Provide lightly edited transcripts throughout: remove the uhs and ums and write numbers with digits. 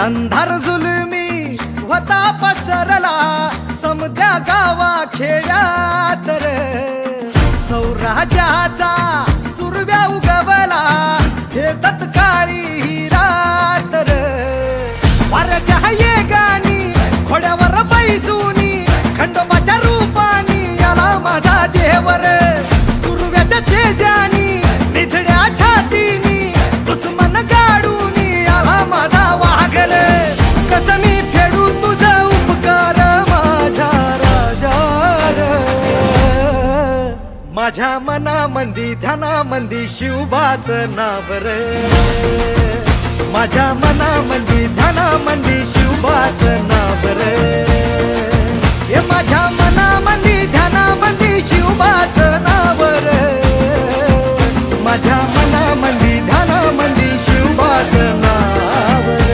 अंधार जुलमी होता पसरला समद्या गावा खेड्यात रे सौराजाचा सुरव्या उगवला हे तत्काळी रात रे वाऱ्याच्या येगानी खोड्यावर बैसूनी खंडोबाच्या रूपानी याला माझा देवर सुरव्याच्या तेजानी निधड्या छातीनी दुश्मन गाडूनी याला माझा वाघर कसं मी फेडू तुझा उपकार माझ्या राजा माझ्या मनामंदी ध्यानामंदी शिवबाचं नाव रे माझ्या मनामंदी ध्यानामंदी शिवबाचं नाव रे हे माझ्या मनामंदी ध्यानामंदी शिवबाचं नाव रे माझ्या मनामंदी ध्यानामंदी शिवबाचं नाव रे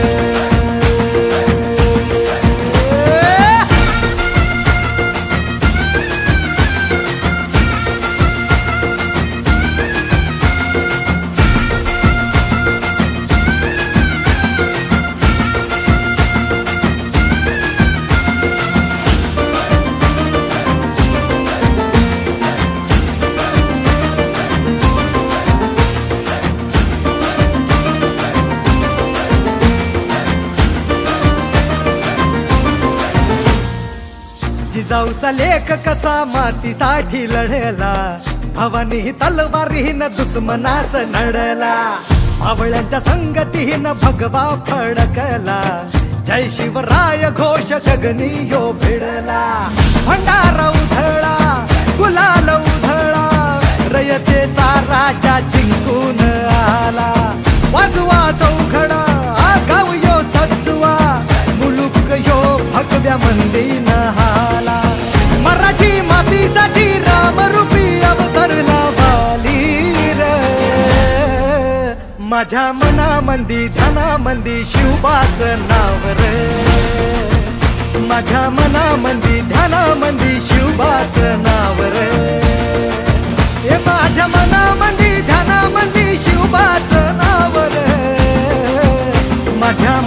जिजाऊचा लेख कसा मातीसाठी लढला भवानी तलवारीन दुश्मनास नडला मावळ्यांच्या संगतीन भगवा फडकला जय शिवराय घोष गगनी यो भिडला भंडारा उधळा गुलाल उधळा रयतेचा राजा जिंकून आला वाजवा चौघडा गाव यो सजवा मुलुक यो भगव्या मंदीन हाला मराठी मातीसाठी रामरूपी अवतरला वाली रे माझ्या मनामंदी ध्यानामंदी शिवबाचं नाव रे माझ्या मनामंदी ध्यानामंदी शिवबाचं नाव रे हे माझ्या मनामंदी ध्यानामंदी शिवबाचं नाव रे माझ्या